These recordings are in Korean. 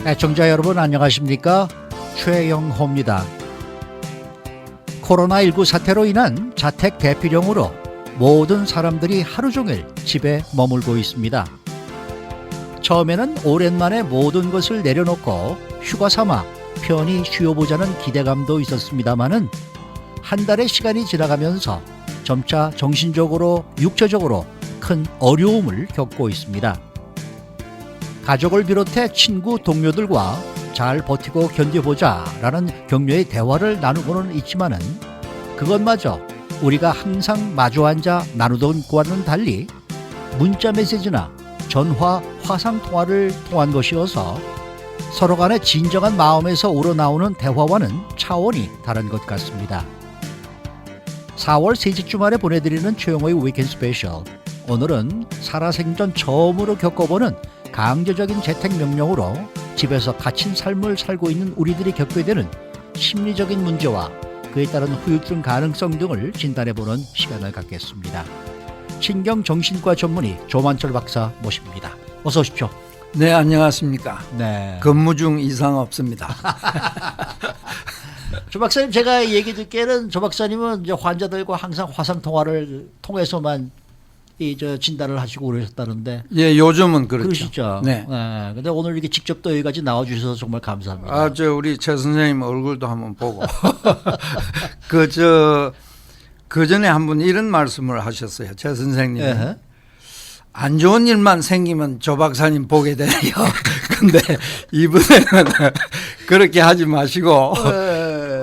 애청자 여러분 안녕하십니까? 최영호입니다. 코로나19 사태로 인한 자택 대피령으로 모든 사람들이 하루 종일 집에 머물고 있습니다. 처음에는 오랜만에 모든 것을 내려놓고 휴가 삼아 편히 쉬어보자는 기대감도 있었습니다마는 한 달의 시간이 지나가면서 점차 정신적으로 육체적으로 큰 어려움을 겪고 있습니다. 가족을 비롯해 친구 동료들과 잘 버티고 견뎌보자 라는 격려의 대화를 나누고는 있지만은 그것마저 우리가 항상 마주 앉아 나누던 것과는 달리 문자 메시지나 전화, 화상 통화를 통한 것이어서 서로 간의 진정한 마음에서 우러나오는 대화와는 차원이 다른 것 같습니다. 4월 셋째 주말에 보내드리는 최영호의 위켄드 스페셜, 오늘은 살아생전 처음으로 겪어보는 강제적인 재택명령으로 집에서 갇힌 삶을 살고 있는 우리들이 겪게 되는 심리적인 문제와 그에 따른 후유증 가능성 등을 진단해보는 시간을 갖겠습니다. 신경정신과 전문의 조만철 박사 모십니다. 어서 오십시오. 네, 안녕하십니까. 네. 근무 중 이상 없습니다. 조 박사님, 제가 얘기 듣기에는 조 박사님은 이제 환자들과 항상 화상 통화를 통해서만 진단을 하시고 그러셨다는데. 예, 요즘은 그렇죠. 그러시죠. 네. 근데 오늘 이렇게 직접 또 여기까지 나와주셔서 정말 감사합니다. 아, 우리 최 선생님 얼굴도 한번 보고. 그 전에 한번 이런 말씀을 하셨어요. 최 선생님. 예. 안 좋은 일만 생기면 조 박사님 보게 돼요. 근데 이번에는 그렇게 하지 마시고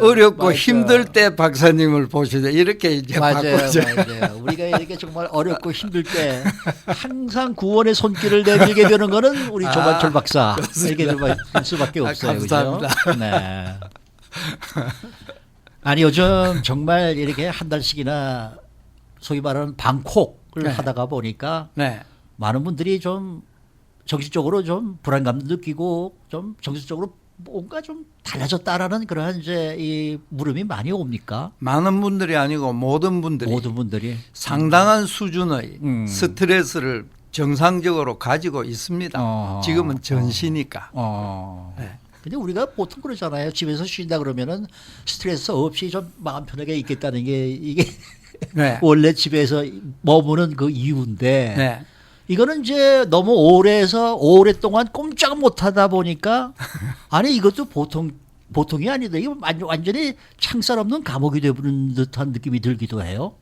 어렵고 맞아. 힘들 때 박사님을 보시자 이렇게 이제 맞아요, 바꾸죠. 맞아요. 우리가 이렇게 정말 어렵고 힘들 때 항상 구원의 손길을 내밀게 되는 거는 우리 조만철 박사 이렇게 될 수밖에 없어요. 감사합니다. 그죠? 네. 아니 요즘 정말 이렇게 한 달씩이나 소위 말하는 방콕을 네. 하다가 보니까 네. 많은 분들이 좀 정신적으로 좀 불안감도 느끼고 좀 정신적으로 뭔가 좀 달라졌다라는 그러한 이제 이 물음이 많이 옵니까? 많은 분들이 아니고 모든 분들이 상당한 수준의 스트레스를 정상적으로 가지고 있습니다. 지금은 전시니까. 네. 근데 우리가 보통 그러잖아요. 집에서 쉰다 그러면은 스트레스 없이 좀 마음 편하게 있겠다는 게 이게 네. 원래 집에서 머무는 그 이유인데 네. 이거는 이제 너무 오랫동안 꼼짝 못 하다 보니까 아니 이것도 보통이 아니다. 이거 완전히 창살 없는 감옥이 되는 듯한 느낌이 들기도 해요.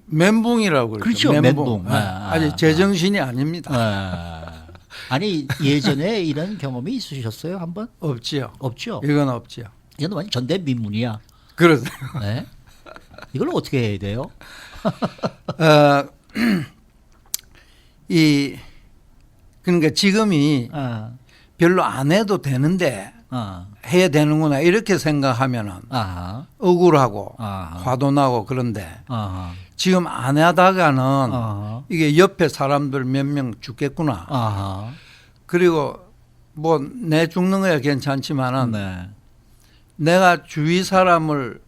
멘붕이라고 그러죠. 그렇죠. 멘붕. 아직 제정신이 아닙니다. 아니 예전에 이런 경험이 있으셨어요? 한번? 없지요. 없죠. 이건 없지요. 이건 완전 전대미문이야. 그러세요. 네. 이걸 어떻게 해야 돼요? 그러니까 지금이 별로 안 해도 되는데 해야 되는구나 이렇게 생각하면은 억울하고 화도 나고 그런데 지금 안 하다가는 이게 옆에 사람들 몇 명 죽겠구나. 그리고 뭐 내 죽는 거야 괜찮지만은 네. 내가 주위 사람을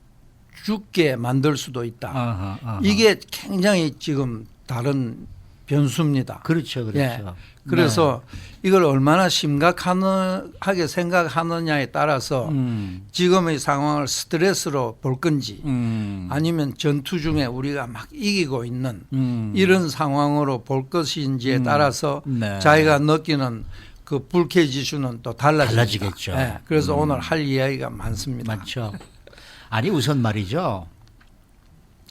죽게 만들 수도 있다. 이게 굉장히 지금 다른 변수입니다. 그렇죠, 그렇죠. 예. 그래서 이걸 얼마나 심각하게 생각하느냐에 따라서 지금의 상황을 스트레스로 볼 건지 아니면 전투 중에 우리가 막 이기고 있는 이런 상황으로 볼 것인지에 따라서 자기가 느끼는 그 불쾌 지수는 또 달라지겠죠. 예. 그래서 오늘 할 이야기가 많습니다. 많죠. 아니 우선 말이죠.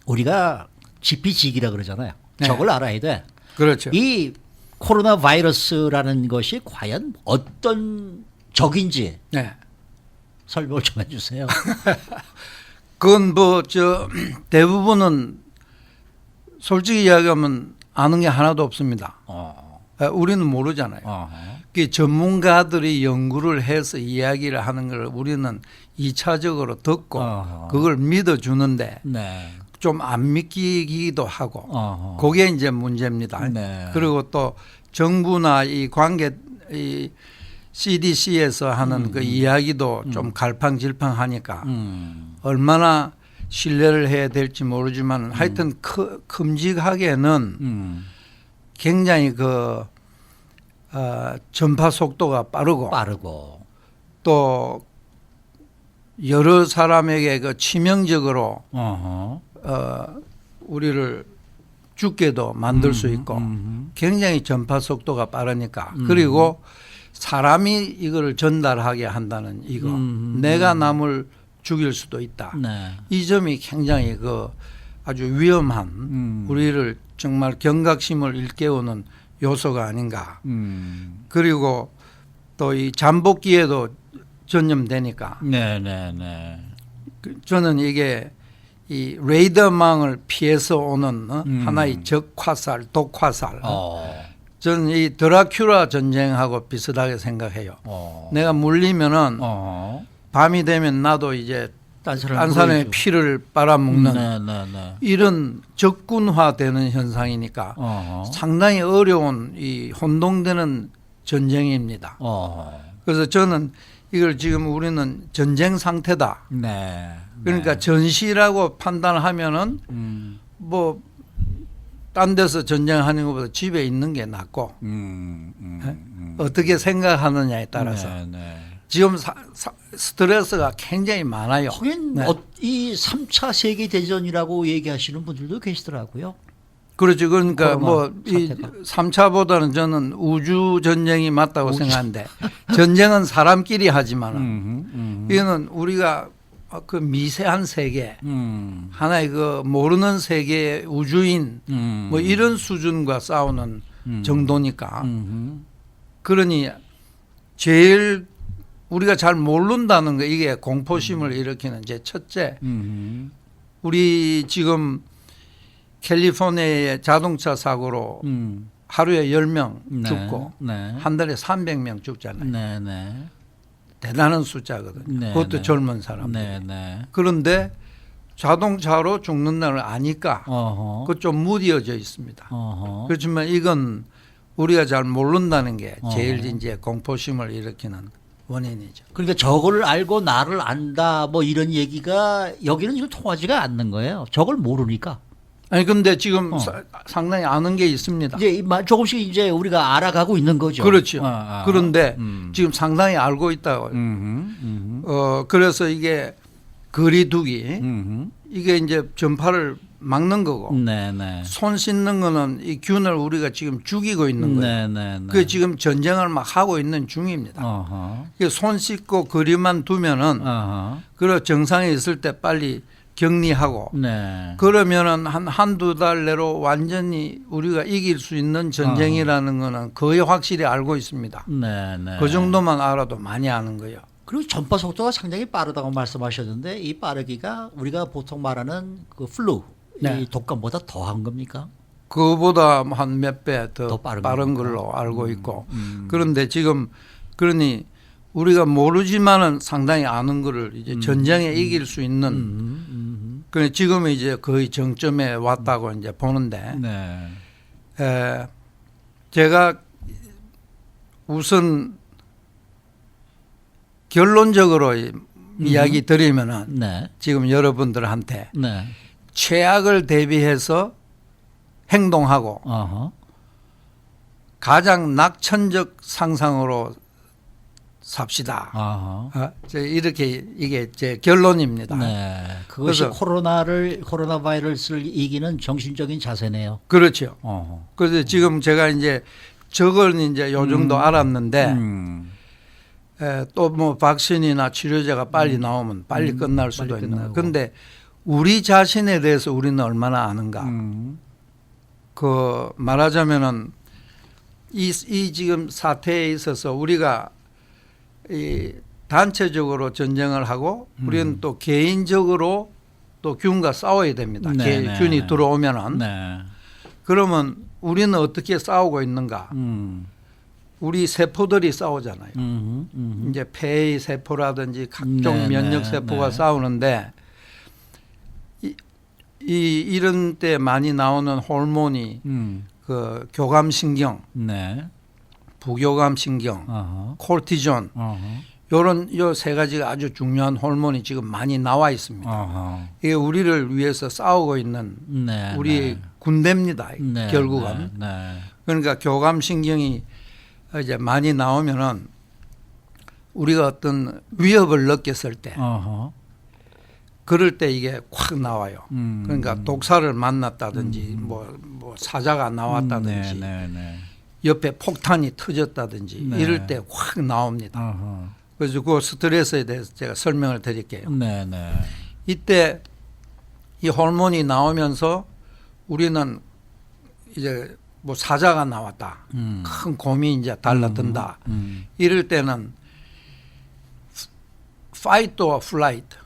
우리가 지피지기라 그러잖아요. 네. 저걸 알아야 돼. 그렇죠. 이 코로나 바이러스라는 것이 과연 어떤 적인지 네. 설명을 좀 해주세요. 그건 대부분은 솔직히 이야기하면 아는 게 하나도 없습니다. 우리는 모르잖아요. 그 전문가들이 연구를 해서 이야기를 하는 걸 우리는 2차적으로 듣고 그걸 믿어주는데 네. 좀 안 믿기기도 하고 그게 이제 문제입니다. 네. 그리고 또 정부나 이 CDC에서 하는 그 이야기도 좀 갈팡질팡하니까 얼마나 신뢰를 해야 될지 모르지만 하여튼 큼직하게는 굉장히 전파 속도가 빠르고 또 여러 사람에게 그 치명적으로 우리를 죽게도 만들 수 있고 굉장히 전파 속도가 빠르니까 그리고 사람이 이걸 전달하게 한다는 이거 내가 남을 죽일 수도 있다. 네. 이 점이 굉장히 그 아주 위험한 우리를 정말 경각심을 일깨우는 요소가 아닌가. 그리고 또 이 잠복기에도 전염되니까 네네네. 저는 이게 이 레이더망을 피해서 오는 하나의 적화살, 독화살. 저는 이 드라큘라 전쟁하고 비슷하게 생각해요. 내가 물리면은 밤이 되면 나도 이제 딴 사람의 피를 빨아먹는 이런 적군화되는 현상이니까 상당히 어려운 이 혼동되는 전쟁입니다. 그래서 저는 이걸 지금 우리는 전쟁 상태다. 그러니까 전시라고 판단하면은 뭐 딴 데서 전쟁하는 것보다 집에 있는 게 낫고 어떻게 생각하느냐에 따라서 지금 스트레스가 굉장히 많아요. 하긴 이 3차 세계대전이라고 얘기하시는 분들도 계시더라고요. 그렇죠. 그러니까 뭐 이 3차보다는 저는 우주 전쟁이 맞다고 생각하는데 전쟁은 사람끼리 하지만 이거는 우리가 그 미세한 세계 하나의 그 모르는 세계 우주인 뭐 이런 수준과 싸우는 정도니까 그러니 제일 우리가 잘 모른다는 거 이게 공포심을 일으키는 제 첫째 우리 지금 캘리포니아의 자동차 사고로 하루에 10명 죽고 한 달에 300명 죽잖아요. 대단한 숫자거든요. 그것도 젊은 사람들. 그런데 자동차로 죽는다는 걸 아니까 그것 좀 무뎌져 있습니다. 그렇지만 이건 우리가 잘 모른다는 게 제일 이제 공포심을 일으키는 원인이죠. 그러니까 저걸 알고 나를 안다 뭐 이런 얘기가 여기는 지금 통하지가 않는 거예요. 저걸 모르니까. 아니 근데 지금 상당히 아는 게 있습니다. 이제 조금씩 이제 우리가 알아가고 있는 거죠. 그렇죠. 그런데 지금 상당히 알고 있다고요. 그래서 이게 거리두기 이게 이제 전파를 막는 거고 손 씻는 거는 이 균을 우리가 지금 죽이고 있는 거예요. 그게 지금 전쟁을 막 하고 있는 중입니다. 손 씻고 거리만 두면은 그리고 정상에 있을 때 빨리 격리하고 그러면은 한두 달 내로 완전히 우리가 이길 수 있는 전쟁이라는 거는 거의 확실히 알고 있습니다. 그 정도만 알아도 많이 아는 거예요. 그리고 전파 속도가 상당히 빠르다고 말씀하셨는데 이 빠르기가 우리가 보통 말하는 그 플루 이 독감보다 더한 겁니까? 그보다 한 몇 배 더 빠른 걸로 알고 있고 그런데 지금 그러니 우리가 모르지만은 상당히 아는 거를 이제 전쟁에 이길 수 있는 그 지금은 이제 거의 정점에 왔다고 이제 보는데 제가 우선 결론적으로 이야기 드리면은 지금 여러분들한테 최악을 대비해서 행동하고 가장 낙천적 상상으로 삽시다. 이렇게 이게 제 결론입니다. 그것이 코로나 바이러스를 이기는 정신적인 자세네요. 그렇죠. 그래서 지금 제가 이제 저걸 이제 요 정도 알았는데 또 뭐 백신이나 치료제가 빨리 나오면 빨리 끝날 수도 있는. 그런데 우리 자신에 대해서 우리는 얼마나 아는가. 그 말하자면은 이 지금 사태에 있어서 우리가 이 단체적으로 전쟁을 하고 우리는 또 개인적으로 또 균과 싸워야 됩니다. 균이 들어오면은 그러면 우리는 어떻게 싸우고 있는가? 우리 세포들이 싸우잖아요. 이제 폐의 세포라든지 각종 면역 세포가 싸우는데 이런 때 많이 나오는 호르몬이 그 교감신경, 부교감신경, 콜티존 요런 요 세 가지가 아주 중요한 호르몬이 지금 많이 나와 있습니다. 이게 우리를 위해서 싸우고 있는 우리 군대입니다. 결국은. 그러니까 교감신경이 이제 많이 나오면은 우리가 어떤 위협을 느꼈을 때 어허. 그럴 때 이게 확 나와요. 그러니까 독사를 만났다든지 뭐 사자가 나왔다든지 네. 옆에 폭탄이 터졌다든지 네. 이럴 때 확 나옵니다. 어허. 그래서 그 스트레스에 대해서 제가 설명을 드릴게요. 네. 이때 이 호르몬이 나오면서 우리는 이제 뭐 사자가 나왔다. 큰 곰이 이제 달라든다. 이럴 때는 fight or flight.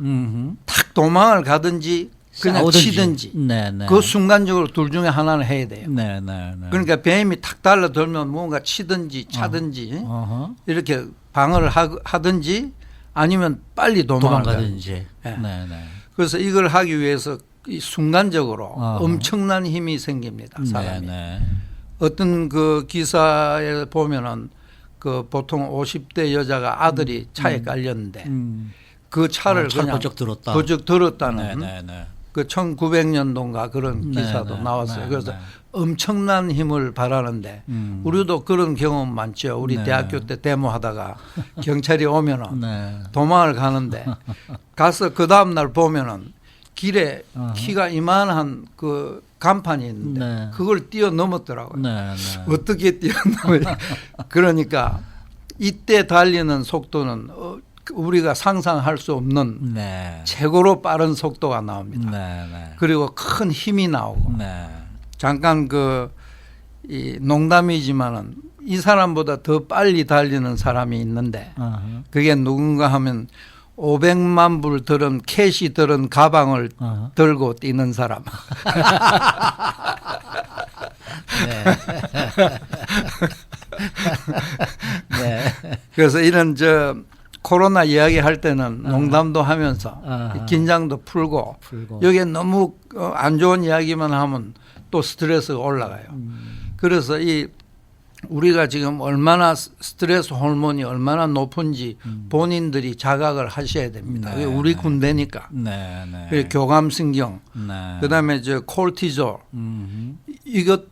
탁 도망을 가든지 그냥 싸우든지. 치든지. 네네. 그 순간적으로 둘 중에 하나는 해야 돼요. 네네. 그러니까 뱀이 탁 달라들면 뭔가 치든지 차든지 어허. 이렇게 방어를 하든지 아니면 빨리 도망가든지. 예. 네네. 그래서 이걸 하기 위해서 이 순간적으로 어허. 엄청난 힘이 생깁니다. 사람이. 네네. 어떤 그 기사에 보면은 그 보통 50대 여자가 아들이 차에 깔렸는데 그 차를 차를 그냥 번쩍 들었다. 번쩍 들었다는 네네. 그 1900년도인가 그런 네, 기사도 네, 나왔어요. 네, 그래서 네. 엄청난 힘을 발하는데 우리도 그런 경험 많죠. 우리 네. 대학교 때 데모하다가 경찰이 오면은 네. 도망을 가는데 가서 그 다음 날 보면은 길에 어허. 키가 이만한 그 간판이 있는데 네. 그걸 뛰어넘었더라고요. 네네. 어떻게 뛰어넘어요? 그러니까 이때 달리는 속도는 우리가 상상할 수 없는 네. 최고로 빠른 속도가 나옵니다. 네네. 그리고 큰 힘이 나오고 네. 잠깐 이 농담이지만은 이 사람보다 더 빨리 달리는 사람이 있는데 어허. 그게 누군가 하면 500만 불 들은 캐시 들은 가방을 어허. 들고 뛰는 사람. 네. 네. 그래서 이런 코로나 이야기할 때는 농담도 하면서 아하. 긴장도 풀고 여기에 너무 안 좋은 이야기만 하면 또 스트레스가 올라가요. 그래서 우리가 지금 얼마나 스트레스 호르몬이 얼마나 높은지 본인들이 자각을 하셔야 됩니다. 네. 그게 우리 군대니까. 네네. 그리고 교감신경, 네. 그다음에 콜티졸, 이것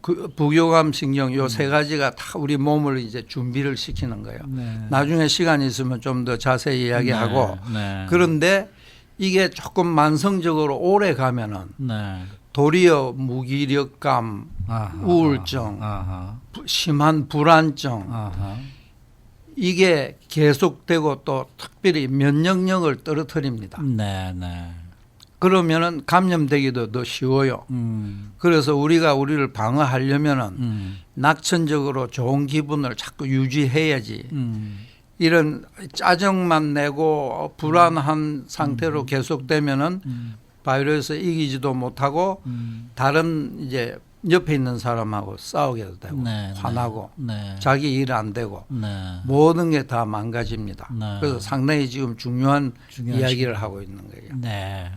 그 부교감신경 요 세 가지가 다 우리 몸을 이제 준비를 시키는 거예요. 네. 나중에 시간 있으면 좀 더 자세히 이야기하고 네. 그런데 이게 조금 만성적으로 오래 가면은 네. 도리어 무기력감, 아하. 우울증, 아하. 심한 불안증 아하. 이게 계속되고 또 특별히 면역력을 떨어뜨립니다. 네네. 그러면은 감염되기도 더 쉬워요. 그래서 우리가 우리를 방어하려면은 낙천적으로 좋은 기분을 자꾸 유지해야지. 이런 짜증만 내고 불안한 상태로 계속되면은 바이러스 이기지도 못하고 다른 이제 옆에 있는 사람하고 싸우게 되고 네, 화나고 네. 자기 일 안 되고 네. 모든 게 다 망가집니다. 네. 그래서 상당히 지금 중요한 중요한 이야기를 하고 있는 거예요. 네.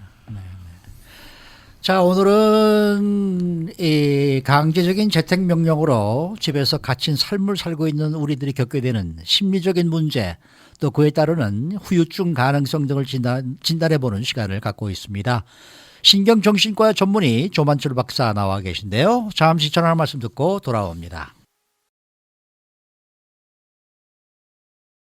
자, 오늘은 이 강제적인 재택 명령으로 집에서 갇힌 삶을 살고 있는 우리들이 겪게 되는 심리적인 문제, 또 그에 따르는 후유증 가능성 등을 진단해보는 시간을 갖고 있습니다. 신경정신과 전문의 조만철 박사 나와 계신데요. 잠시 전화 말씀 듣고 돌아옵니다.